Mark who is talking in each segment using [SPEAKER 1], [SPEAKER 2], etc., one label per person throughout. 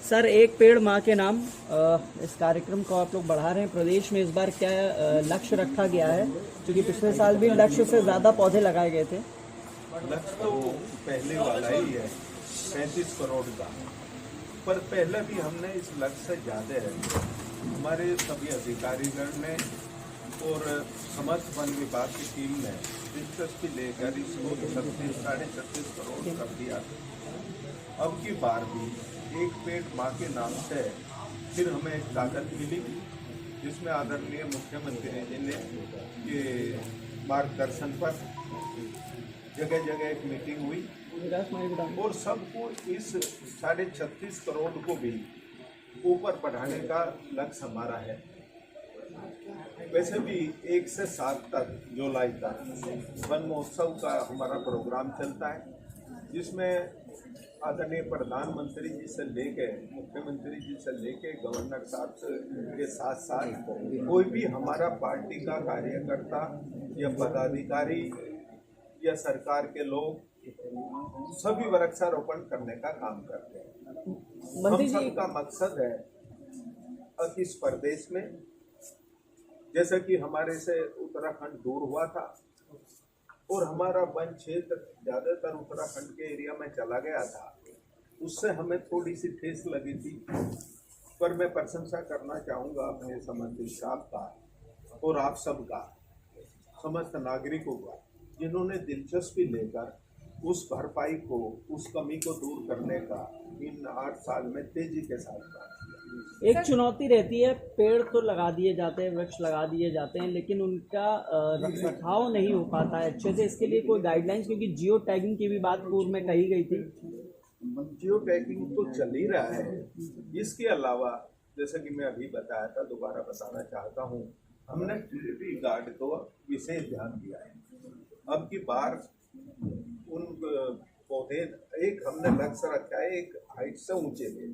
[SPEAKER 1] Sir, एक पेड़ माँ के नाम इस कार्यक्रम को आप लोग बढ़ा रहे हैं प्रदेश में। इस बार क्या लक्ष्य रखा गया है? क्योंकि पिछले साल भी लक्ष्य से ज़्यादा पौधे लगाए गए थे।
[SPEAKER 2] लक्ष्य तो पहले वाला ही है 35 करोड़ का, पर पहले भी हमने इस लक्ष्य से ज़्यादा है हमारे सभी अधिकारीगण ने और समस्त वन विभाग की टीम ने दिलचस्पी लेकर इसको 36-36 करोड़ कर दिया। अब की बार भी एक पेड़ माँ के नाम से फिर हमें एक कागज मिली, जिसमें आदरणीय मुख्यमंत्री जी ने ये मार्गदर्शन पर जगह जगह एक मीटिंग हुई और सबको इस 36.5 करोड़ को भी ऊपर बढ़ाने का लक्ष्य हमारा है। वैसे भी 1 से 7 तक जुलाई तक वन महोत्सव का हमारा प्रोग्राम चलता है, जिसमें आदरणीय प्रधानमंत्री जी से लेके मुख्यमंत्री जी से लेके गवर्नर साहब के साथ साथ कोई भी हमारा पार्टी का कार्यकर्ता या पदाधिकारी या सरकार के लोग सभी वृक्षारोपण करने का काम करते हैं। हम सबका मकसद है अब इस प्रदेश में, जैसा कि हमारे से उत्तराखंड दूर हुआ था और हमारा वन क्षेत्र ज़्यादातर उत्तराखंड के एरिया में चला गया था, उससे हमें थोड़ी सी ठेस लगी थी। पर मैं प्रशंसा करना चाहूँगा अपने समर्थित साहब का और आप सबका, समस्त नागरिकों का, जिन्होंने दिलचस्पी लेकर उस भरपाई को, उस कमी को दूर करने का इन 8 साल में तेजी के साथ काम किया।
[SPEAKER 1] एक चुनौती रहती है, पेड़ तो लगा दिए जाते हैं, वृक्ष लगा दिए जाते हैं, लेकिन उनका रखरखाव नहीं हो पाता है अच्छे से। इसके लिए कोई गाइडलाइंस, क्योंकि जियो टैगिंग की भी बात पूर्व में कही गई थी।
[SPEAKER 2] जियो टैगिंग तो चल ही रहा है। इसके अलावा जैसा कि मैं अभी बताया था, दोबारा बताना चाहता हूँ, हमने ट्री गार्ड को विशेष ध्यान दिया है। अब की बार उन पौधे एक हमने लक्ष्य रखा है, एक हाइट से ऊंचे में,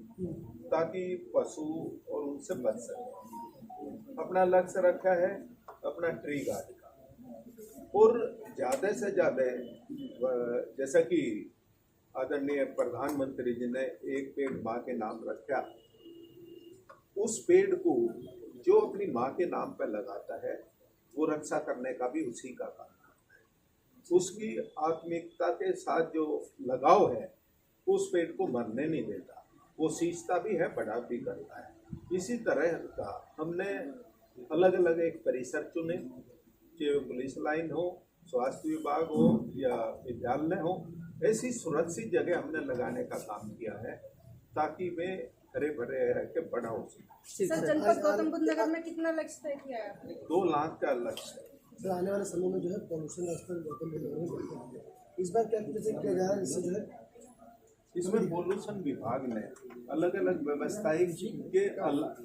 [SPEAKER 2] ताकि पशु और उनसे बच सके। अपना लक्ष्य रखा है अपना ट्री गार्ड का, और ज़्यादा से ज़्यादा जैसा कि आदरणीय प्रधानमंत्री जी ने एक पेड़ माँ के नाम रखा, उस पेड़ को जो अपनी माँ के नाम पर लगाता है वो रक्षा करने का भी उसी का काम है। उसकी आत्मिकता के साथ जो लगाव है उस पेड़ को मरने नहीं देता, वो सींचता भी है, बड़ा भी करता है। इसी तरह का हमने अलग अलग एक परिसर चुने, चाहे पुलिस लाइन हो, स्वास्थ्य विभाग हो या विद्यालय हो, ऐसी सुरक्षित जगह हमने लगाने का काम किया है ताकि वे हरे भरे रह के बड़ा हो सके।
[SPEAKER 3] सर, जनपद गौतम बुद्ध नगर में कितना लक्ष्य तय किया है आपने?
[SPEAKER 2] 2 लाख का लक्ष्य है।
[SPEAKER 4] सर, आने वाले समय में जो है पॉल्यूशन का स्तर गौतम बुद्ध नगर में बढ़ता है, इस बार क्या कुछ ऐसे किया गया है जिससे जो है
[SPEAKER 2] इसमें पॉल्यूशन विभाग ने अलग अलग व्यवस्थाएं के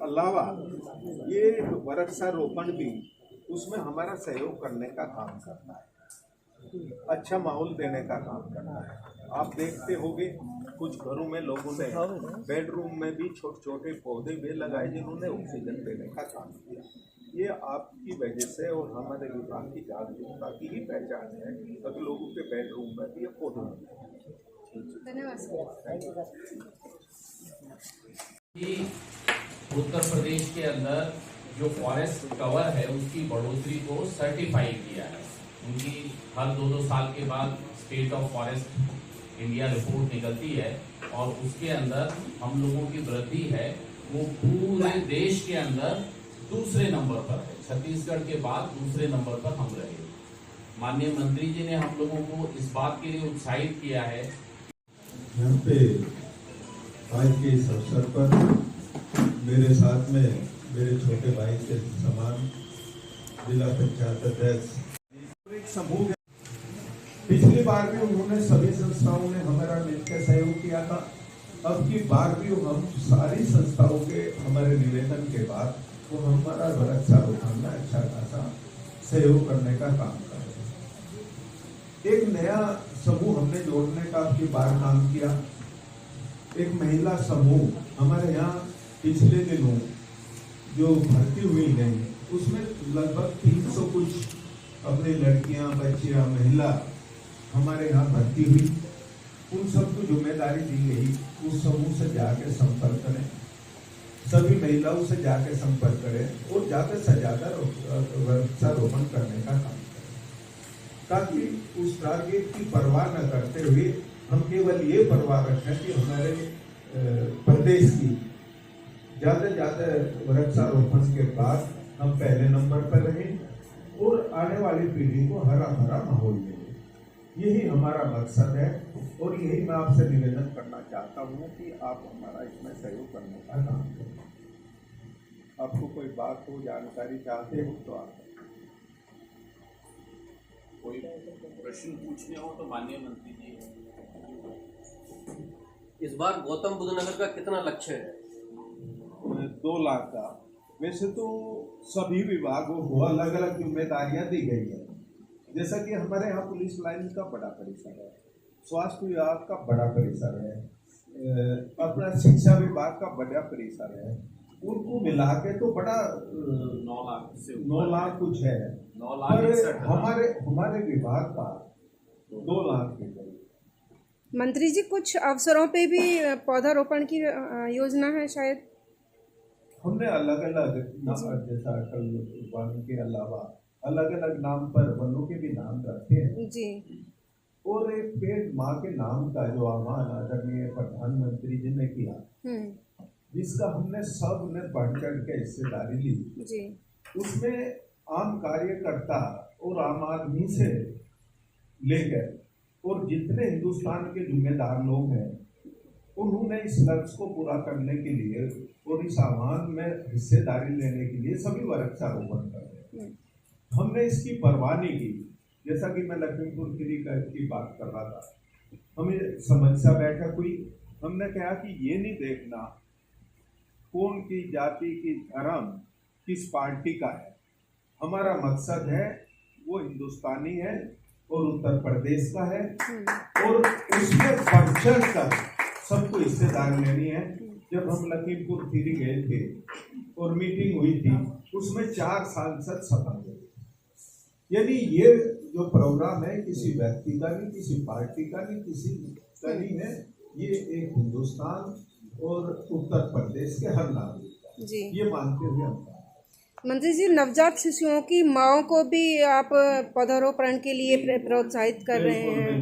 [SPEAKER 2] अलावा ये वृक्षारोपण भी उसमें हमारा सहयोग करने का काम करना है, अच्छा माहौल देने का काम करना है। आप देखते होंगे कुछ घरों में लोगों ने बेडरूम में भी छोटे छोटे पौधे भी लगाए, जिन्होंने ऑक्सीजन देने का काम किया। ये आपकी वजह से और हमारे विभाग की जागरूकता की ही पहचान है, ताकि लोगों के बेडरूम में भी ये पौधे लगाए।
[SPEAKER 3] धन्यवाद।
[SPEAKER 5] उत्तर प्रदेश के अंदर जो फॉरेस्ट कवर है उसकी बढ़ोतरी को सर्टिफाई किया है। उनकी हर 2-2 साल के बाद state of forest India report निकलती है और उसके अंदर हम लोगों की वृद्धि है वो पूरे देश के अंदर दूसरे नंबर पर है। छत्तीसगढ़ के बाद दूसरे नंबर पर हम रहे। माननीय मंत्री जी ने हम लोगों को इस बात के लिए उत्साहित किया है।
[SPEAKER 6] यहाँ पे आज के इस अवसर पर मेरे साथ में मेरे छोटे भाई के समान जिला पंचायत अध्यक्ष
[SPEAKER 2] समूह, पिछली बार भी उन्होंने सभी संस्थाओं ने हमारा मिलकर सहयोग किया था। अब की बार भी हम सारी संस्थाओं के हमारे निवेदन के बाद वो हमारा वृक्षारोपण में अच्छा खासा सहयोग करने का काम कर रहे हैं। एक नया समूह हमने जोड़ने का अब की बार काम किया। एक महिला समूह हमारे यहाँ पिछले दिनों जो भर्ती हुई है उसमें लगभग 300 कुछ अपनी लड़कियां, बच्चियां, महिला हमारे यहाँ भर्ती हुई
[SPEAKER 6] उन सबको जिम्मेदारी दी गई उस समूह से जाके संपर्क करें, सभी महिलाओं से जाके संपर्क करें और ज्यादा से ज्यादा वृक्षारोपण करने का काम करें, ताकि उस टारगेट की परवाह न करते हुए हम केवल ये परवाह रखें कि हमारे प्रदेश की ज्यादा ज्यादा वृक्षारोपण के बाद हम पहले नंबर पर रहें और आने वाली पीढ़ी को हरा भरा माहौल मिले। यही हमारा मकसद है और यही मैं आपसे निवेदन करना चाहता हूँ कि आप हमारा इसमें सहयोग करने का काम करें। आपको कोई बात हो, जानकारी चाहते हो तो आप
[SPEAKER 5] कोई प्रश्न पूछने हो तो माननीय मंत्री जी।
[SPEAKER 7] इस बार गौतम बुद्ध नगर का कितना लक्ष्य है?
[SPEAKER 2] 2 लाख का। वैसे तो सभी विभागों को अलग अलग जिम्मेदारियां दी गई है, जैसा कि हमारे यहाँ पुलिस लाइन का बड़ा परिसर है, स्वास्थ्य विभाग का बड़ा परिसर है, अपना शिक्षा विभाग का बड़ा परिसर है, उनको मिला के तो बड़ा 9 लाख कुछ है।
[SPEAKER 5] 9 लाख
[SPEAKER 2] हमारे विभाग का 2 लाख के करीब।
[SPEAKER 3] मंत्री जी, कुछ अवसरों पे भी पौधारोपण की योजना है शायद?
[SPEAKER 2] हमने अलग अलग जैसा अटल वन के अलावा अलग अलग नाम पर वनों के भी नाम रखे हैं
[SPEAKER 3] जी।
[SPEAKER 2] और एक पेड़ माँ के नाम का जो आह्वान आदरणीय प्रधानमंत्री जी ने किया, जिसका हमने सब ने बढ़ चढ़ के हिस्सेदारी ली
[SPEAKER 3] जी।
[SPEAKER 2] उसमें आम कार्यकर्ता और आम आदमी से लेकर और जितने हिंदुस्तान के जिम्मेदार लोग हैं उन्होंने इस लक्ष्य को पूरा करने के लिए और इस आह्वान में हिस्सेदारी लेने के लिए सभी वृक्षारोपण कर रहे हैं। हमने इसकी परवाह नहीं की। जैसा कि मैं लखीमपुर खीरी की बात कर रहा था, हमें समस्या बैठक हुई, हमने कहा कि ये नहीं देखना कौन की जाति की धर्म किस पार्टी का है, हमारा मकसद है वो हिंदुस्तानी है और उत्तर प्रदेश का है और उसमें बढ़ कर सबको हिस्सेदारी लेनी है। जब हम लखीमपुर खीरी गए थे और मीटिंग हुई थी उसमें 4 सांसद सभा गए, यानी ये जो प्रोग्राम है किसी व्यक्ति का नहीं, किसी पार्टी का नहीं, किसी का नहीं है, ये एक हिंदुस्तान और उत्तर प्रदेश के हर नागरिक का, ये मानते हुए हम।
[SPEAKER 3] मंत्री जी, नवजात शिशुओं की माओं को भी आप पौधारोपण के लिए प्रोत्साहित कर रहे हैं,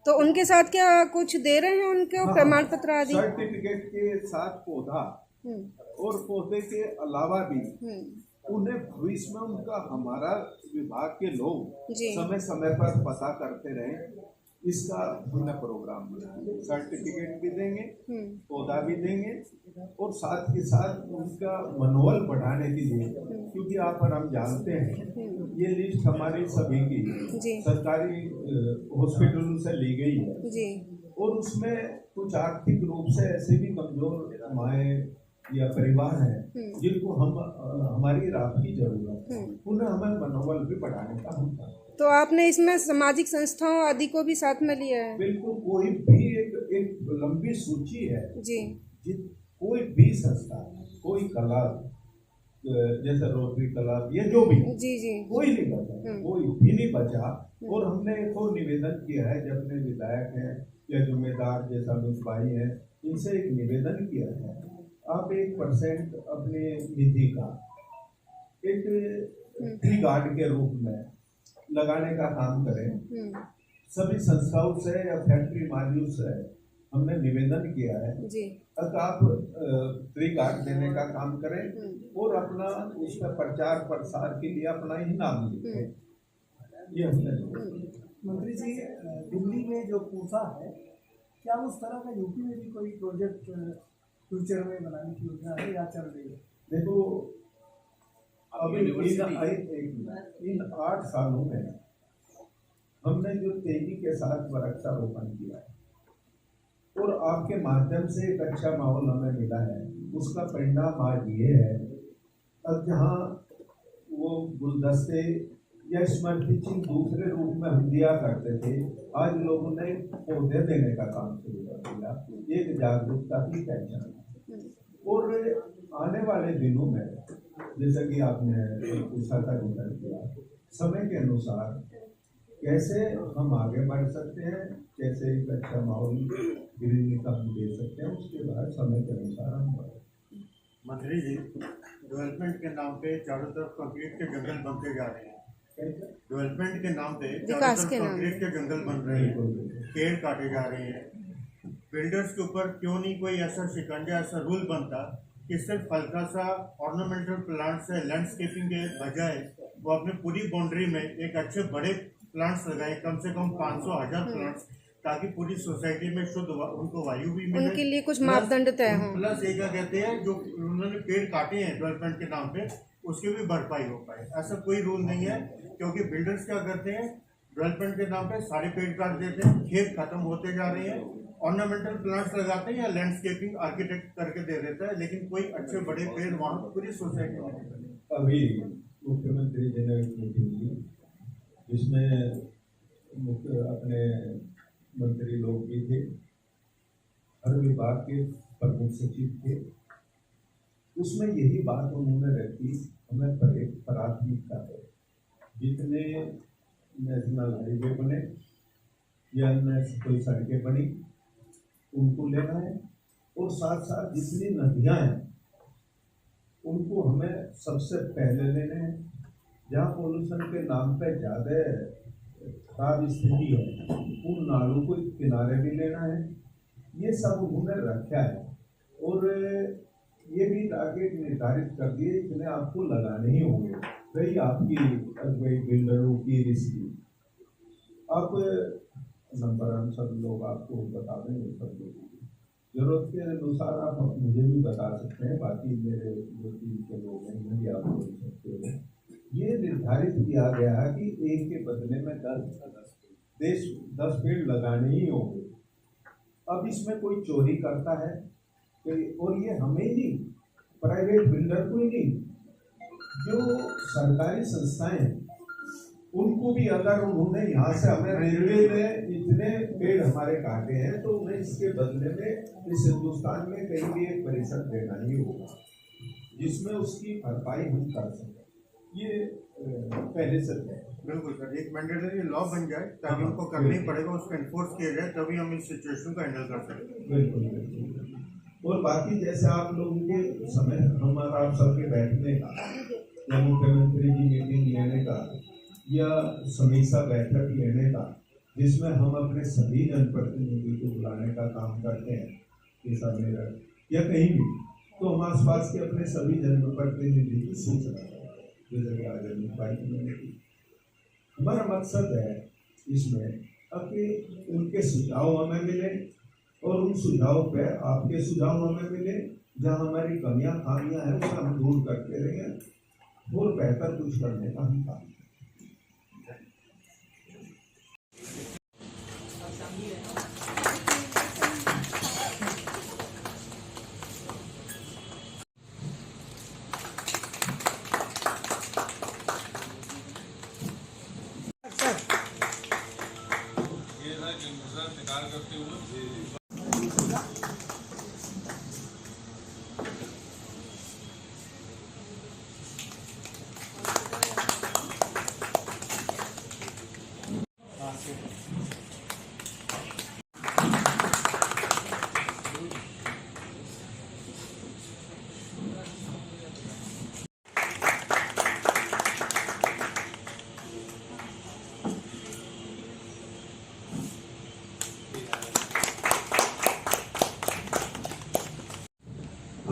[SPEAKER 3] तो उनके साथ क्या कुछ दे रहे हैं उनको प्रमाण पत्र आदि?
[SPEAKER 2] सर्टिफिकेट के साथ पौधा और पौधे के अलावा भी उन्हें भविष्य में उनका हमारा विभाग के लोग समय समय पर पता करते रहे, इसका हमने प्रोग्राम बनाया। सर्टिफिकेट भी देंगे, पौधा भी देंगे और साथ के साथ उनका मनोबल बढ़ाने के लिए, क्योंकि आप और हम जानते हैं ये लिस्ट हमारी सभी की सरकारी हॉस्पिटलों से ली गई है और उसमें कुछ आर्थिक रूप से ऐसे भी कमजोर माएँ या परिवार हैं जिनको हमारी राहत की जरूरत है, उन्हें हमें मनोबल भी बढ़ाने का हम।
[SPEAKER 3] तो आपने इसमें सामाजिक संस्थाओं आदि को भी साथ में लिया है?
[SPEAKER 2] बिल्कुल, कोई भी एक लंबी सूची है जी। कोई भी संस्था, कोई क्लब जैसे रोटरी क्लब या जो भी जी कोई नहीं बचा, कोई भी नहीं बचा। और हमने एक और निवेदन किया है, जब अपने विधायक हैं या जिम्मेदार जैसा भाई हैं, इनसे एक निवेदन किया है, आप 1% अपने निधि का एक ट्री गार्ड के रूप में लगाने का काम करें। सभी संस्थाओं से या फैक्ट्री मालिकों से हमने निवेदन किया है कि आप ट्री गार्ड देने का काम करें और अपना उसका प्रचार प्रसार के लिए अपना ही नाम लिखें। ये हमने
[SPEAKER 4] मंत्री जी, दिल्ली में जो पूसा है, क्या उस तरह का यूपी में भी कोई प्रोजेक्ट फ्यूचर में बनाने की योजना है या चल रही है? देखो, अभी इन 8 सालों में हमने जो तेजी के साथ वृक्षारोपण किया है और आपके माध्यम से एक अच्छा माहौल हमें मिला है, उसका परिणाम आज ये है, अब जहाँ वो गुलदस्ते या स्मृति चिन्ह दूसरे रूप में हम दिया करते थे, आज लोगों ने पौधे देने का काम शुरू कर दिया, एक जागरूकता की पहचान। और आने वाले दिनों में जैसा कि आपने पूछा था जिक्र किया, समय के अनुसार
[SPEAKER 6] कैसे हम आगे बढ़ सकते हैं, कैसे एक अच्छा माहौल ग्रीनरी का हम दे सकते हैं, उसके बाद समय के अनुसार हम बढ़ें।
[SPEAKER 8] मंत्री जी, डेवलपमेंट के नाम पे चारों तरफ कंक्रीट के जंगल बनते जा रहे हैं। डेवलपमेंट के नाम पे चारों
[SPEAKER 3] विकास
[SPEAKER 8] तरफ
[SPEAKER 3] के नाम
[SPEAKER 8] कंक्रीट के जंगल बन रहे हैं, पेड़ काटे जा रहे हैं। बिल्डर्स के ऊपर क्यों नहीं कोई ऐसा शिकंजा, ऐसा रूल बनता कि सिर्फ हल्का सा ऑर्नामेंटल प्लांट्स है, लैंडस्केपिंग के बजाय वो अपने पूरी बाउंड्री में एक अच्छे बड़े प्लांट्स लगाए, कम से कम 500,000 प्लांट्स, ताकि पूरी सोसाइटी में शुद्ध उनको वायु भी मिले।
[SPEAKER 3] उनके लिए कुछ मापदंड तय हों।
[SPEAKER 8] प्लस ये क्या कहते हैं, जो उन्होंने पेड़ काटे हैं डेवलपमेंट के नाम पे, उसकी भी भरपाई हो पाए। ऐसा कोई रूल नहीं है, क्योंकि बिल्डर्स क्या करते हैं, डेवलपमेंट के नाम पे सारे पेड़ काट देते हैं, खेत खत्म होते जा रहे हैं, ऑर्नामेंटल प्लांट्स लगाते हैं या लैंडस्केपिंग आर्किटेक्ट करके दे देता है, लेकिन कोई अच्छे बड़े पेड़ वहाँ पूरी सोसाइटी में नहीं बने।
[SPEAKER 6] अभी मुख्यमंत्री जी ने एक मीटिंग ली, जिसमें मुख्य अपने मंत्री लोग भी थे, हर विभाग के प्रमुख सचिव थे। उसमें यही बात उन्होंने रखी, हमें प्राथमिकता है, जितने नेशनल हाईवे बने या अन्य कोई सड़कें बनी उनको लेना है, और साथ साथ जितनी नदियां हैं उनको हमें सबसे पहले लेने हैं। जहाँ पोल्यूशन के नाम पे ज़्यादा खराब स्थिति है, उन नालों को किनारे भी लेना है। ये सब उन्होंने रखा है, और ये भी टारगेट निर्धारित कर दिए, इतने आपको लगाने ही होंगे। वही आपकी वही बिल्डरों की रिस्क, आप नंबर हम सब लोग आपको बता देंगे, सब लोग जरूरत के अनुसार आप मुझे भी बता सकते हैं, बाकी मेरे जो टीम के लोग हैं उन्हें भी आप बोल सकते हो। ये निर्धारित किया गया है कि एक के बदले में 10 पेड़ लगाने ही होंगे। अब इसमें कोई चोरी करता है, और ये हमें ही नहीं, प्राइवेट बिल्डर को ही नहीं, जो सरकारी संस्थाएं हैं उनको भी, अगर उन्होंने यहाँ से हमें रेलवे में इतने पेड़ हमारे काटे हैं तो उन्हें इसके बदले में इस हिंदुस्तान में कहीं भी एक परिषद देना ही होगा, जिसमें उसकी भरपाई हम कर सकें। ये पहले से है।
[SPEAKER 8] बिल्कुल सर, एक मैंडेटरी लॉ बन जाए ताकि उनको करना ही पड़ेगा, उसको एनफोर्स किया जाए, तभी हम इस सिचुएशन को हैंडल कर सकें।
[SPEAKER 6] बिल्कुल बिल्कुल। और बाकी जैसे आप लोगों के समय हमारा आप सबके बैठने का या मुख्यमंत्री की मीटिंग लेने का या समीक्षा बैठक लेने का, जिसमें हम अपने सभी जनप्रतिनिधि को बुलाने का काम करते हैं, ऐसा मेरा या कहीं भी, तो हम आसपास के अपने सभी जनप्रतिनिधि की सूचना करें, जैसे राजेंद्र भाई की मैंने की। हमारा मकसद है इसमें कि उनके सुझाव हमें मिले, और उन सुझाव पे आपके सुझाव हमें मिले, जहाँ हमारी कमियां खामियां हैं उसे हम दूर करते रहें, और बेहतर कुछ करने का हम काम।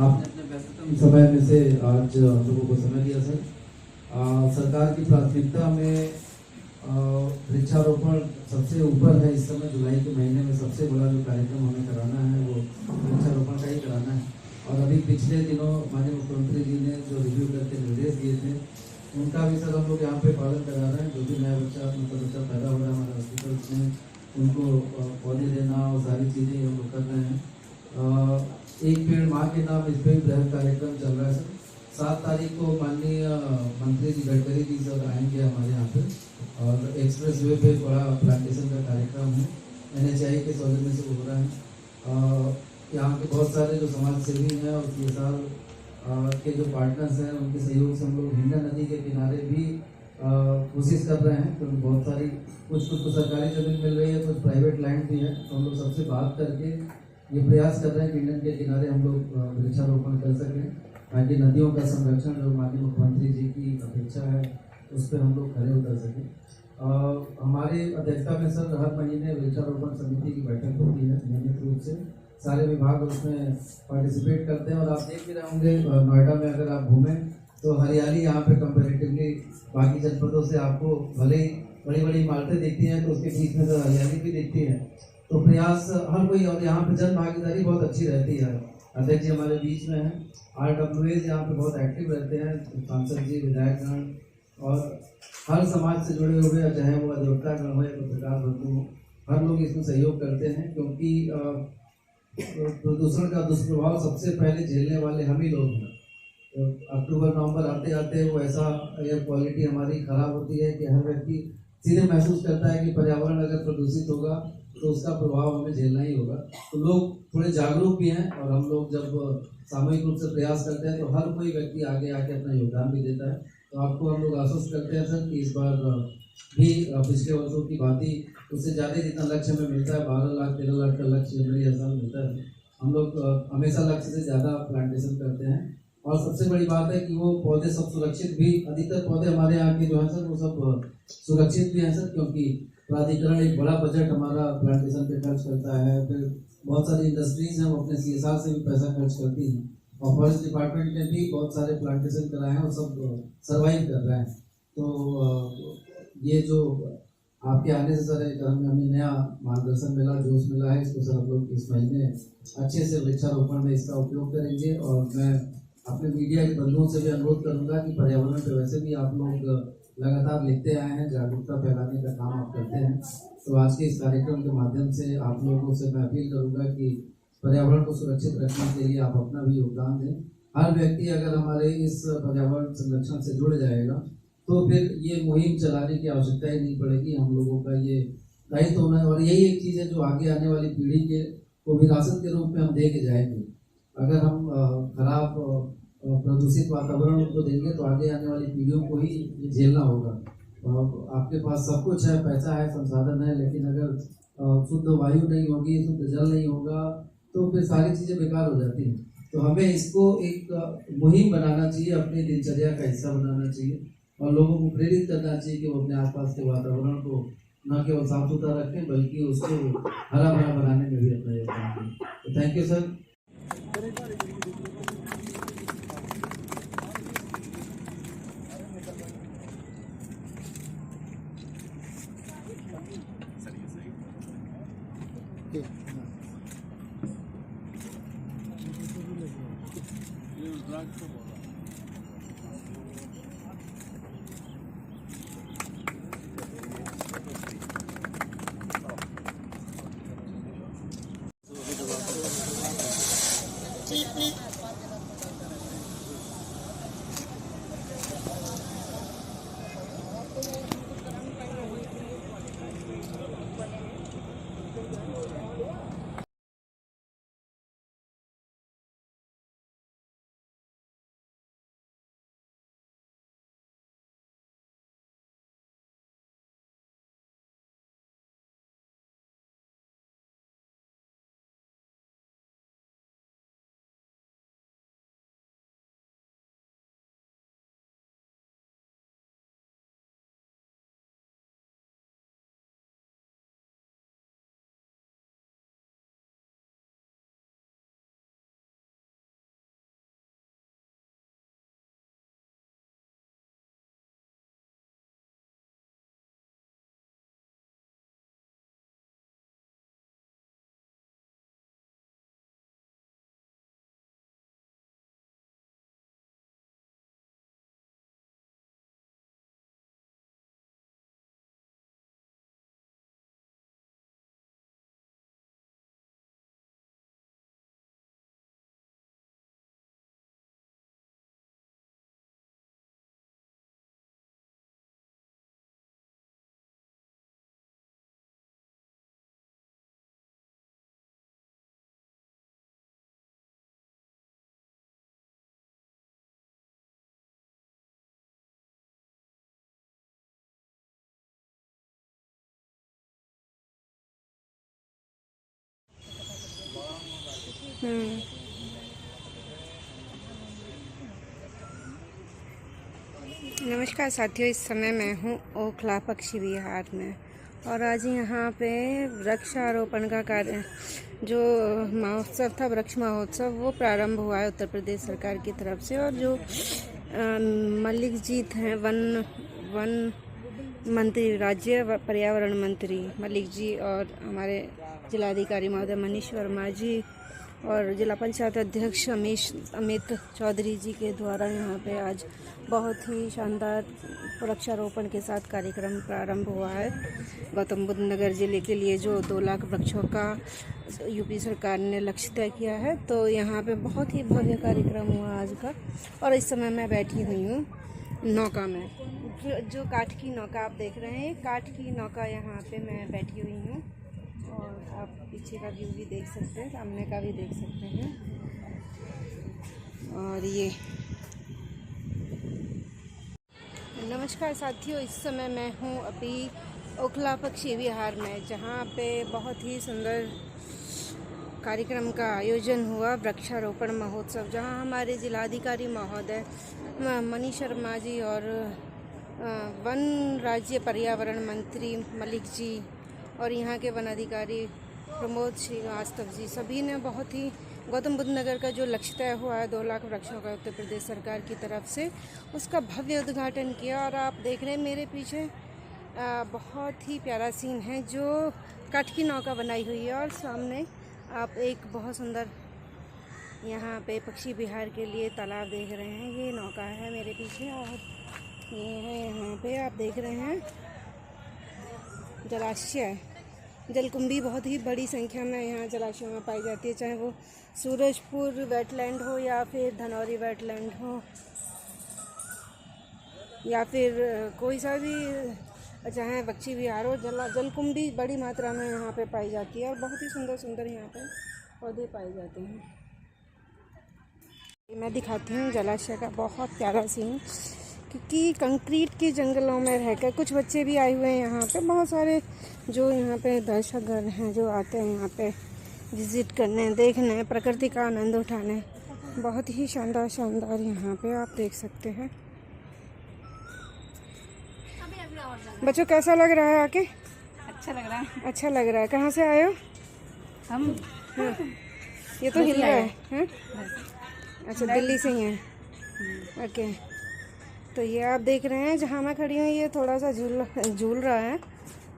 [SPEAKER 9] आपने अपने व्यस्ततम समय में से आज हम लोगों को समय दिया सर। सरकार की प्राथमिकता में वृक्षारोपण सबसे ऊपर है। इस समय जुलाई के महीने में सबसे बड़ा जो कार्यक्रम हमें कराना है वो वृक्षारोपण का ही कराना है। और अभी पिछले दिनों माननीय मुख्यमंत्री जी ने जो रिव्यू करके निर्देश दिए थे, उनका भी सर हम लोग यहाँ पे पालन करा रहे हैं। जो भी नया बच्चा मतलब बच्चा पैदा हो रहा है हमारे हॉस्पिटल में, उनको पौधे देना और सारी चीज़ें हम लोग कर रहे हैं। एक पेड़ माँ के नाम, इस पर भी बृहद कार्यक्रम चल रहा है सर। 7 तारीख को माननीय मंत्री जी गडकरी जी सर आएंगे हमारे यहाँ पे, और एक्सप्रेस वे पे बड़ा प्लांटेशन का कार्यक्रम है, NHI के सौजन्य से हो रहा है। यहाँ के बहुत सारे जो समाज सेवी हैं और CSR के जो पार्टनर्स हैं, उनके सहयोग से हम लोग हिंडा नदी के किनारे भी कोशिश कर रहे हैं, क्योंकि बहुत सारी कुछ तो सरकारी ज़मीन मिल रही है, कुछ प्राइवेट लैंड भी है। तो हम लोग सबसे बात करके ये प्रयास कर रहे हैं कि इंडियन के किनारे हम लोग वृक्षारोपण कर सकें, ताकि नदियों का संरक्षण जो माननीय मुख्यमंत्री जी की अपेक्षा है उस पर हम लोग खड़े उतर सकें। हमारी अध्यक्षता में सर हर महीने वृक्षारोपण समिति की बैठक होती है नियमित रूप से, सारे विभाग उसमें पार्टिसिपेट करते हैं। और आप देख भी रहे होंगे नोएडा में अगर आप घूमें तो हरियाली यहाँ पे कंपेरेटिवली बाकी जनपदों से आपको भले ही बड़ी बड़ी इमारतें दिखती हैं तो उसके बीच में तो हरियाली भी दिखती है। तो प्रयास हर कोई, और यहाँ पे जन भागीदारी बहुत अच्छी रहती है। अध्यक्ष जी हमारे बीच में हैं, RWAs यहाँ पे बहुत एक्टिव रहते हैं, सांसद जी, विधायकगण और हर समाज से जुड़े हुए, चाहे वो अधिवक्तागण हो या पत्रकार बंधु हो, हर लोग इसमें सहयोग करते हैं। क्योंकि प्रदूषण का दुष्प्रभाव सबसे पहले झेलने वाले हम ही लोग हैं। तो अक्टूबर नवंबर आते आते वो ऐसा एयर क्वालिटी हमारी खराब होती है कि हर व्यक्ति सीधे महसूस करता है कि पर्यावरण अगर प्रदूषित होगा तो उसका प्रभाव हमें झेलना ही होगा। तो लोग थोड़े जागरूक भी हैं, और हम लोग जब सामूहिक रूप से प्रयास करते हैं तो हर कोई व्यक्ति आगे आके अपना योगदान भी देता है। तो आपको हम लोग आश्वस्त करते हैं सर कि इस बार भी पिछले वर्षों की बात ही उससे ज़्यादा जितना लक्ष्य हमें मिलता है, 12 लाख 13 लाख का लक्ष्य हमें हर साल मिलता है, हम लोग हमेशा लक्ष्य से ज़्यादा प्लांटेशन करते हैं। और सबसे बड़ी बात है कि वो पौधे सब सुरक्षित भी, अधिकतर पौधे हमारे यहाँ के जो हैं सर वो सब सुरक्षित भी हैं सर, क्योंकि प्राधिकरण एक बड़ा बजट हमारा प्लांटेशन पे खर्च करता है। फिर बहुत सारी इंडस्ट्रीज हैं वो अपने CSR से भी पैसा खर्च करती हैं, और फॉरेस्ट डिपार्टमेंट ने भी बहुत सारे प्लांटेशन कराए हैं और सब सर्वाइव कर रहे हैं। तो ये जो आपके आने से सर एक हमें नया मार्गदर्शन मिला, जोश मिला है, इसको सर हम लोग इस महीने अच्छे से वृक्षारोपण में इसका उपयोग करेंगे। और मैं अपने मीडिया के बंधुओं से भी अनुरोध करूंगा कि पर्यावरण पे वैसे भी आप लोग लगातार लिखते आए हैं, जागरूकता फैलाने का काम आप करते हैं। तो आज के इस कार्यक्रम के माध्यम से आप लोगों से मैं अपील करूंगा कि पर्यावरण को सुरक्षित रखने के लिए आप अपना भी योगदान दें। हर व्यक्ति अगर हमारे इस पर्यावरण संरक्षण से जुड़ जाएगा तो फिर ये मुहिम चलाने की आवश्यकता ही नहीं पड़ेगी। हम लोगों का ये दायित्व होना है, और यही एक चीज़ है जो आगे आने वाली पीढ़ी के को विरासत के रूप में हम दे के जाएंगे। अगर हम खराब प्रदूषित वातावरण को देंगे तो आगे आने वाली पीढ़ियों को ही झेलना होगा। आपके पास सब कुछ है, पैसा है, संसाधन है, लेकिन अगर शुद्ध वायु नहीं होगी, शुद्ध जल नहीं होगा तो फिर सारी चीज़ें बेकार हो जाती हैं। तो हमें इसको एक मुहिम बनाना चाहिए, अपनी दिनचर्या का हिस्सा बनाना चाहिए, और लोगों को प्रेरित करना चाहिए कि वो अपने आसपास के वातावरण को न केवल साफ सुथरा रखें बल्कि उसको हरा भरा बनाने में भी अपना योगदान दें। तो थैंक यू सर।
[SPEAKER 3] नमस्कार साथियों, इस समय मैं हूँ ओखला पक्षी विहार में और आज यहाँ पे वृक्षारोपण का कार्य जो महोत्सव था, वृक्ष महोत्सव, वो प्रारंभ हुआ है उत्तर प्रदेश सरकार की तरफ से। और जो मलिक जी हैं, वन मंत्री, राज्य पर्यावरण मंत्री मलिक जी, और हमारे जिलाधिकारी महोदय मनीष वर्मा जी और जिला पंचायत अध्यक्ष अमित चौधरी जी के द्वारा यहाँ पे आज बहुत ही शानदार वृक्षारोपण के साथ कार्यक्रम प्रारंभ हुआ है। गौतम बुद्ध नगर जिले के लिए जो 2 लाख वृक्षों का यूपी सरकार ने लक्ष्य तय किया है, तो यहाँ पे बहुत ही भव्य कार्यक्रम हुआ आज का। और इस समय मैं बैठी हुई हूँ नौका में, जो काठ की नौका आप देख रहे हैं, काठ की नौका यहाँ पे मैं बैठी हुई हूँ। और आप पीछे का व्यू भी देख सकते हैं, सामने का भी देख सकते हैं। और ये नमस्कार साथियों, इस समय मैं हूँ अभी ओखला पक्षी विहार में, जहाँ पे बहुत ही सुंदर कार्यक्रम का आयोजन हुआ, वृक्षारोपण महोत्सव, जहाँ हमारे जिलाधिकारी महोदय मनीष शर्मा जी और वन राज्य पर्यावरण मंत्री मलिक जी और यहाँ के वन अधिकारी प्रमोद श्रीवास्तव जी, सभी ने बहुत ही गौतम बुद्ध नगर का जो लक्ष्य तय हुआ है 2 लाख वृक्षों का उत्तर प्रदेश सरकार की तरफ से, उसका भव्य उद्घाटन किया। और आप देख रहे हैं मेरे पीछे बहुत ही प्यारा सीन है, जो काठ की नौका बनाई हुई है। और सामने आप एक बहुत सुंदर यहाँ पे पक्षी विहार के लिए तालाब देख रहे हैं। ये नौका है मेरे पीछे, और ये है यहाँ पे आप देख रहे हैं जलाशय, जलकुंभी बहुत ही बड़ी संख्या में यहाँ जलाशयों में पाई जाती है, चाहे वो सूरजपुर वेटलैंड हो या फिर धनौरी वेटलैंड हो या फिर कोई सा भी, चाहे पक्षी विहार हो, जलकुंभी बड़ी मात्रा में यहाँ पे पाई जाती है। और बहुत ही सुंदर सुंदर यहाँ पे पौधे पाए जाते हैं। मैं दिखाती हूँ जलाशय का बहुत प्यारा सीन, क्योंकि कंक्रीट के जंगलों में रहकर कुछ बच्चे भी आए हुए हैं यहाँ पे, बहुत सारे जो यहाँ पे दर्शकगण हैं जो आते हैं यहाँ पे विज़िट करने, देखने, प्रकृति का आनंद उठाने। बहुत ही शानदार शानदार यहाँ पे आप देख सकते हैं। बच्चों कैसा लग रहा है आके?
[SPEAKER 10] अच्छा लग रहा है।
[SPEAKER 3] अच्छा लग रहा है। कहाँ से आए हो?
[SPEAKER 10] हम
[SPEAKER 3] हाँ। ये तो हिल रहा है। अच्छा, दिल्ली से ही हैं। ओके, तो ये आप देख रहे हैं जहाँ मैं खड़ी हूँ, ये थोड़ा सा झूल रहा है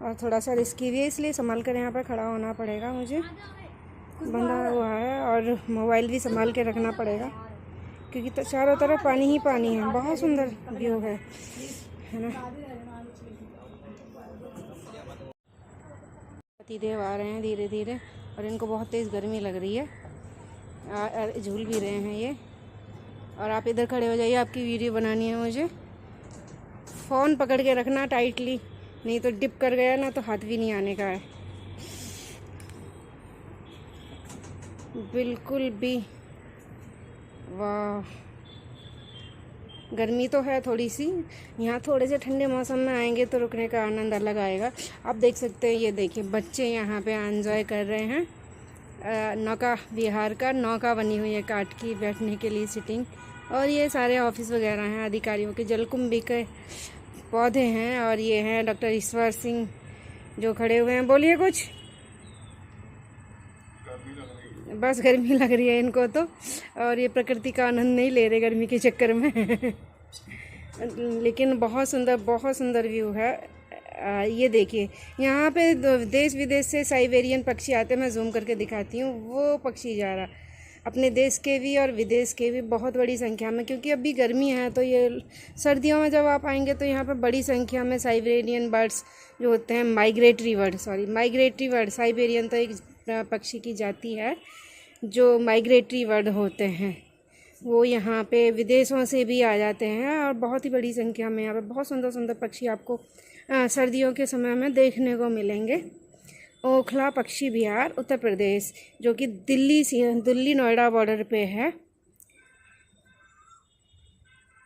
[SPEAKER 3] और थोड़ा सा रिस्की भी है, इसलिए संभाल कर यहाँ पर खड़ा होना पड़ेगा मुझे। बंधा हुआ है और मोबाइल भी संभाल के रखना पड़ेगा, क्योंकि तो चारों तरफ पानी ही पानी है। बहुत सुंदर व्यू है ना। पतिदेव आ रहे हैं धीरे धीरे और इनको बहुत तेज़ गर्मी लग रही है, झूल भी रहे हैं ये। और आप इधर खड़े हो जाइए, आपकी वीडियो बनानी है मुझे। फ़ोन पकड़ के रखना टाइटली, नहीं तो डिप कर गया ना तो हाथ भी नहीं आने का है बिल्कुल भी। वाह, गर्मी तो है थोड़ी सी, यहाँ थोड़े से ठंडे मौसम में आएंगे तो रुकने का आनंद अलग आएगा। आप देख सकते हैं, ये देखिए बच्चे यहाँ पे एंजॉय कर रहे हैं। नौका विहार का नौका बनी हुई है काठ की, बैठने के लिए सिटिंग। और ये सारे ऑफिस वगैरह हैं अधिकारियों के, जलकुंभी के पौधे हैं। और ये हैं डॉक्टर ईश्वर सिंह जो खड़े हुए हैं। बोलिए कुछ। बस गर्मी लग रही है इनको तो, और ये प्रकृति का आनंद नहीं ले रहे गर्मी के चक्कर में लेकिन बहुत सुंदर व्यू है। ये देखिए, यहाँ पे देश विदेश से साइबेरियन पक्षी आते हैं। मैं जूम करके दिखाती हूँ, वो पक्षी जा रहा, अपने देश के भी और विदेश के भी बहुत बड़ी संख्या में, क्योंकि अभी गर्मी है। तो ये सर्दियों में जब आप आएंगे तो यहाँ पर बड़ी संख्या में साइबेरियन बर्ड्स जो होते हैं, माइग्रेटरी बर्ड, साइबेरियन तो एक पक्षी की जाति है जो माइग्रेटरी बर्ड होते हैं, वो यहाँ पे विदेशों से भी आ जाते हैं। और बहुत ही बड़ी संख्या में यहाँ पे बहुत सुंदर पक्षी आपको सर्दियों के समय में देखने को मिलेंगे। ओखला पक्षी विहार उत्तर प्रदेश, जो कि दिल्ली नोएडा बॉर्डर पे है।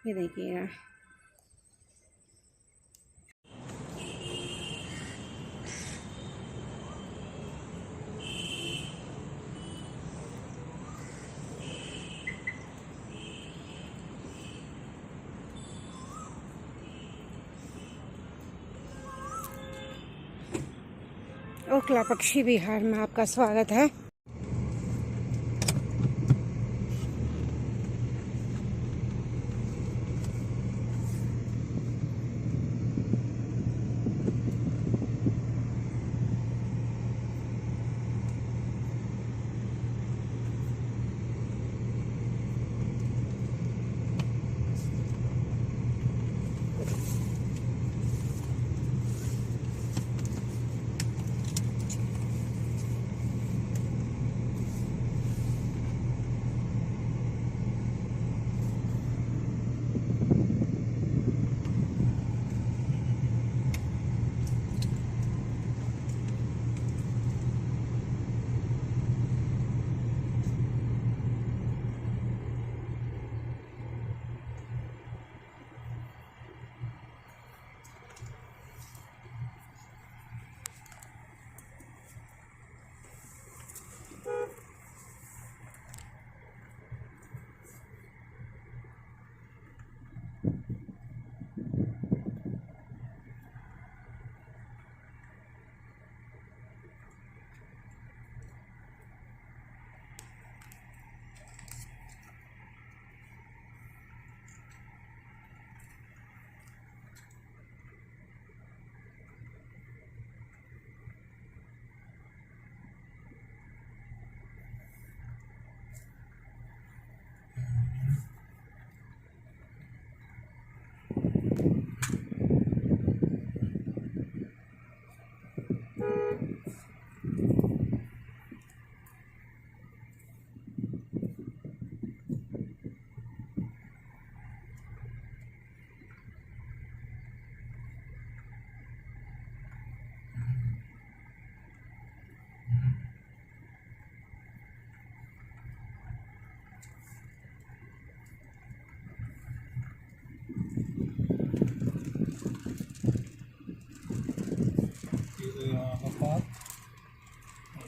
[SPEAKER 3] ये देखिए, ओखला पक्षी विहार में आपका स्वागत है।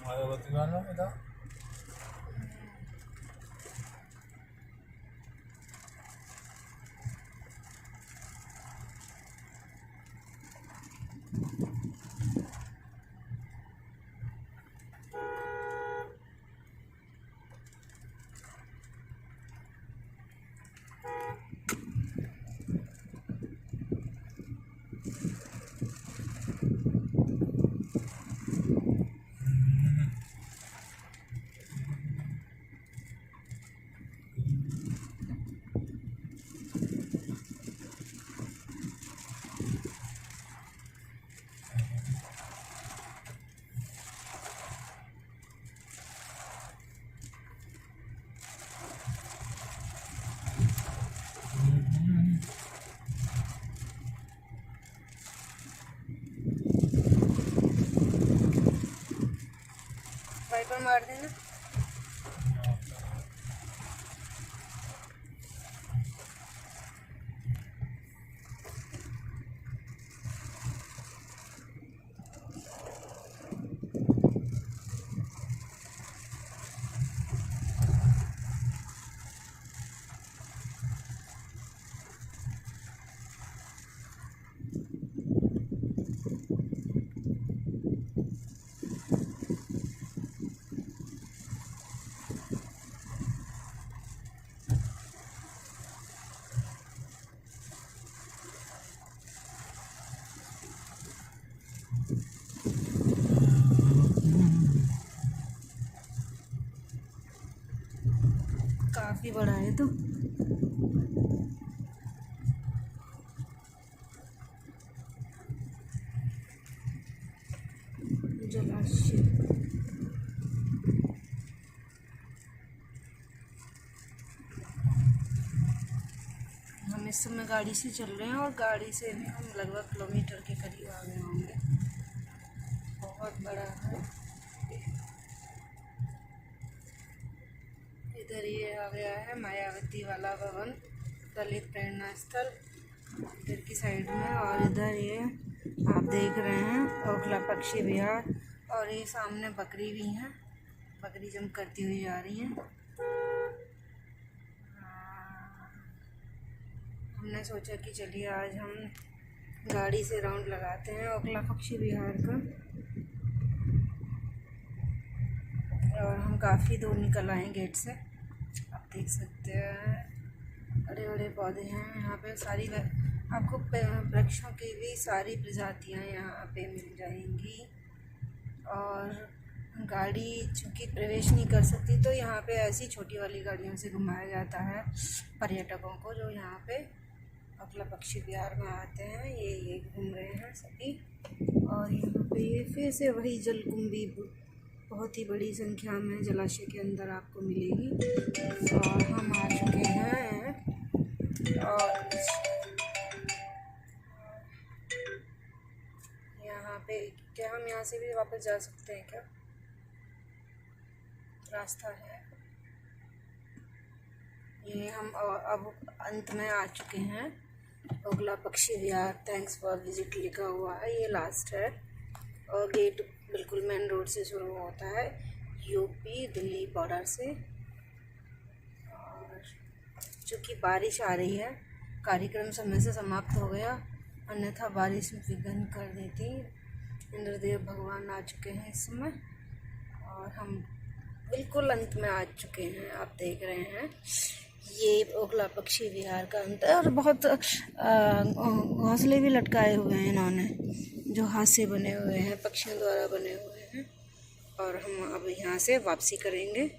[SPEAKER 11] मायावती गाना में था।
[SPEAKER 3] वाइपर मार देना। काफी बड़ा है तो जलाशय। हम इस समय गाड़ी से चल रहे हैं और गाड़ी से भी हम लगभग किलोमीटर के करीब आ गए होंगे। बहुत बड़ा है। इधर ये आ गया है मायावती वाला भवन, दलित प्रेरणा स्थल इधर की साइड में, और इधर ये आप देख रहे हैं ओखला पक्षी विहार, और ये सामने बकरी भी हैं, बकरी जंप करती हुई जा रही हैं। हमने सोचा कि चलिए आज हम गाड़ी से राउंड लगाते हैं ओखला पक्षी विहार का। और हम काफ़ी दूर निकल आए हैं गेट से। आप देख सकते हैं बड़े बड़े पौधे हैं यहाँ पे। सारी आपको वृक्षों की भी सारी प्रजातियाँ यहाँ पे मिल जाएंगी। और गाड़ी चूँकि प्रवेश नहीं कर सकती तो यहाँ पे ऐसी छोटी वाली गाड़ियों से घुमाया जाता है पर्यटकों को जो यहाँ पे ओखला पक्षी विहार में आते हैं। ये घूम रहे हैं सभी। और यहाँ पे ये फिर से वही जलकुंभी बहुत ही बड़ी संख्या में जलाशय के अंदर आपको मिलेगी। और हम आ चुके हैं और यहाँ पे क्या हम यहाँ से भी वापस जा सकते हैं क्या? रास्ता है ये। हम अब अंत में आ चुके हैं। ओखला पक्षी विहार थैंक्स फॉर विजिट लिखा हुआ है, ये लास्ट है। और गेट बिल्कुल मेन रोड से शुरू होता है, यूपी दिल्ली बॉर्डर से। और चूँकि बारिश आ रही है कार्यक्रम समय से समाप्त हो गया, अन्यथा बारिश में विघ्न कर देती। इंद्रदेव भगवान आ चुके हैं इस समय और हम बिल्कुल अंत में आ चुके हैं। आप देख रहे हैं ये ओखला पक्षी विहार का अंत है। और बहुत घोंसले भी लटकाए हुए हैं इन्होंने जो हाथ से बने हुए हैं, पक्षियों द्वारा बने हुए हैं। और हम अब यहाँ से वापसी करेंगे।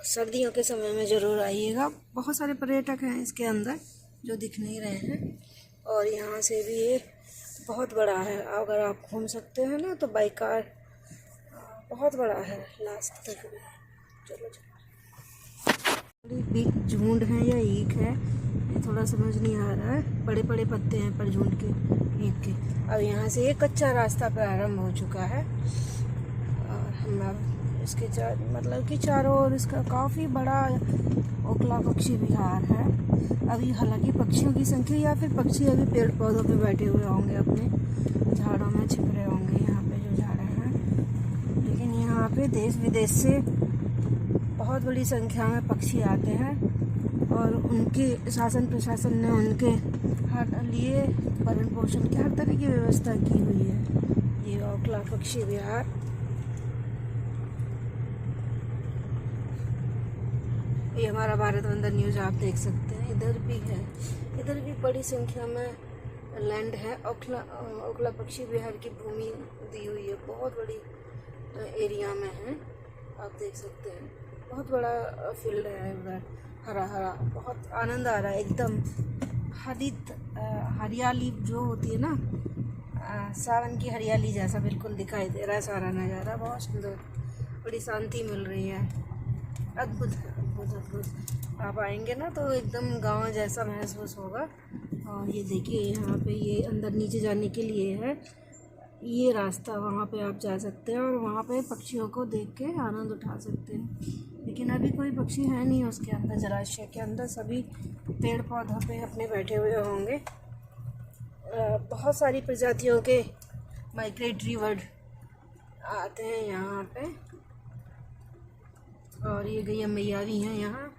[SPEAKER 3] सर्दियों के समय में ज़रूर आइएगा। बहुत सारे पर्यटक हैं इसके अंदर जो दिख नहीं रहे हैं। और यहाँ से भी ये बहुत बड़ा है, अगर आप घूम सकते हैं ना तो बाई कार बहुत बड़ा है लास्ट तक भी। चलो बिग झुंड है या ईख है ये थोड़ा समझ नहीं आ रहा है। बड़े बड़े पत्ते हैं पर झुंड के ईख के। अब यहाँ से एक कच्चा रास्ता प्रारंभ हो चुका है और हम अब इसके मतलब कि चारों ओर इसका काफ़ी बड़ा ओखला पक्षी विहार है। अभी हालांकि पक्षियों की संख्या या फिर पक्षी अभी पेड़ पौधों पे बैठे हुए होंगे, अपने झाड़ों में छिप रहे होंगे यहाँ पे जो झाड़ हैं। लेकिन यहाँ पे देश विदेश से बहुत बड़ी संख्या में पक्षी आते हैं और उनके शासन प्रशासन ने उनके हर लिए भरण पोषण की हर तरह की व्यवस्था की हुई है। ये ओखला पक्षी विहार। ये हमारा भारत वंदन न्यूज़ आप देख सकते हैं। इधर भी है, इधर भी बड़ी संख्या में लैंड है। ओखला पक्षी विहार की भूमि दी हुई है, बहुत बड़ी एरिया में है। आप देख सकते हैं बहुत बड़ा फील्ड है उधर, हरा हरा, बहुत आनंद आ रहा है। एकदम हरित हरियाली जो होती है ना, सावन की हरियाली जैसा बिल्कुल दिखाई दे रहा है सारा नज़ारा। बहुत सुंदर, बड़ी शांति मिल रही है। अद्भुत अद्भुत अद्भुत। आप आएंगे ना तो एकदम गांव जैसा महसूस होगा। और ये देखिए यहाँ पे ये अंदर नीचे जाने के लिए है ये रास्ता, वहाँ पे आप जा सकते हैं और वहाँ पे पक्षियों को देख के आनंद उठा सकते हैं। लेकिन अभी कोई पक्षी है नहीं उसके अंदर, जलाशय के अंदर सभी पेड़ पौधों पे अपने बैठे हुए होंगे। बहुत सारी प्रजातियों के माइग्रेटरी बर्ड आते हैं यहाँ पे। और ये गैया मैया भी हैं यहाँ।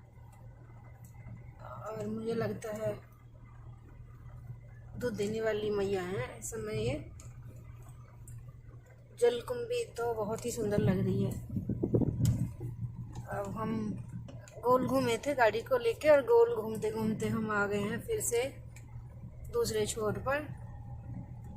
[SPEAKER 3] और मुझे लगता है दूध देने वाली मैया हैं इस समय। ये जलकुंभी तो बहुत ही सुंदर लग रही है। अब हम गोल घूमे थे गाड़ी को लेके और गोल घूमते घूमते हम आ गए हैं फिर से दूसरे छोर पर।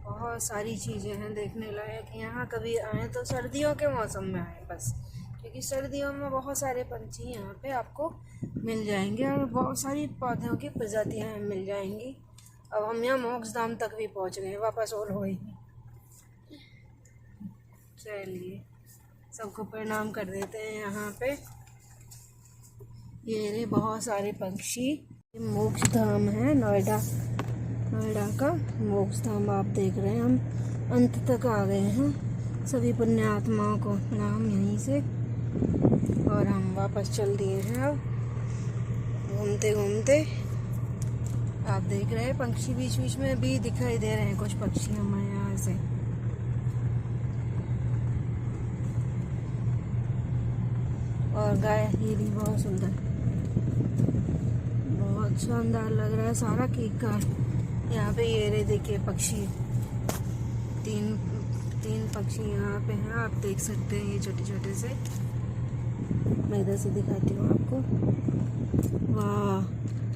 [SPEAKER 3] बहुत सारी चीज़ें हैं देखने लायक यहाँ। कभी आए तो सर्दियों के मौसम में आए बस, क्योंकि सर्दियों में बहुत सारे पंछी यहाँ पे आपको मिल जाएंगे और बहुत सारी पौधों की प्रजातियाँ मिल जाएंगी। अब हम यहाँ मोक्षधाम तक भी पहुँच गए, वापस और हो ही। चलिए सबको प्रणाम कर देते हैं यहाँ पे। ये रहे बहुत सारे पक्षी। मोक्षधाम है नोएडा का मोक्षधाम आप देख रहे हैं। हम अंत तक आ गए हैं। सभी पुण्य आत्माओं को प्रणाम यहीं से। और हम वापस चल दिए हैं अब घूमते घूमते। आप देख रहे हैं पक्षी बीच बीच में भी दिखाई दे रहे हैं, कुछ पक्षी हमें यहाँ से। और गाय ये भी बहुत सुंदर, बहुत शानदार लग रहा है सारा केक का। यहाँ पे ये रहे देखिए पक्षी, तीन 3 पक्षी यहाँ पे हैं, आप देख सकते हैं। ये छोटे छोटे से, मैं इधर से दिखाती हूँ आपको। वाह,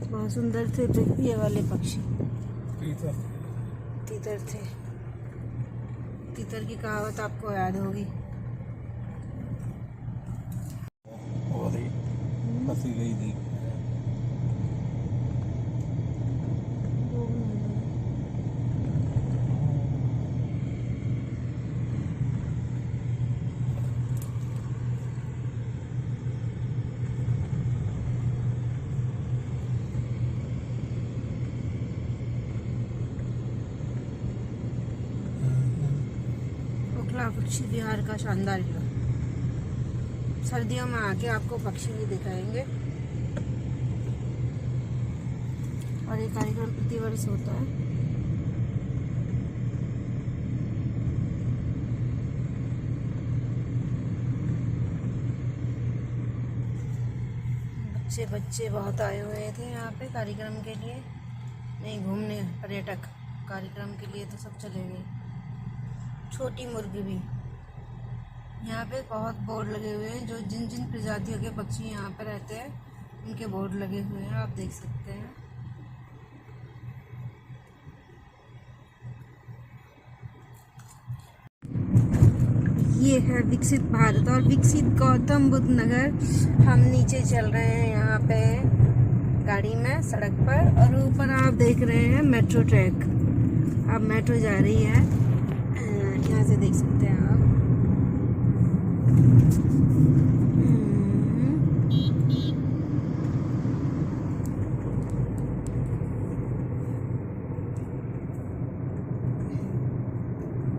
[SPEAKER 3] बहुत सुंदर थे ये वाले पक्षी। तीतर थे। तीतर की कहावत आपको याद होगी।
[SPEAKER 2] फंसी गई थी।
[SPEAKER 3] ओखला पक्षी विहार का शानदार व्यू। सर्दियों में आके आपको पक्षी भी दिखाएंगे। और ये कार्यक्रम प्रतिवर्ष होता है। बच्चे बहुत आए हुए थे यहाँ पे कार्यक्रम के लिए, नहीं घूमने, पर्यटक कार्यक्रम के लिए तो सब चले गए। छोटी मुर्गी भी यहाँ पे बहुत बोर्ड लगे हुए हैं, जो जिन जिन प्रजातियों के पक्षी यहाँ पे रहते हैं उनके बोर्ड लगे हुए हैं, आप देख सकते हैं। ये है विकसित भारत और विकसित गौतम बुद्ध नगर। हम नीचे चल रहे हैं यहाँ पे गाड़ी में, सड़क पर, और ऊपर आप देख रहे हैं मेट्रो ट्रैक। अब मेट्रो जा रही है, यहाँ से देख सकते हैं आप।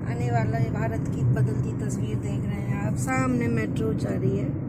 [SPEAKER 3] आने वाला भारत की बदलती तस्वीर देख रहे हैं आप। सामने मेट्रो जा रही है।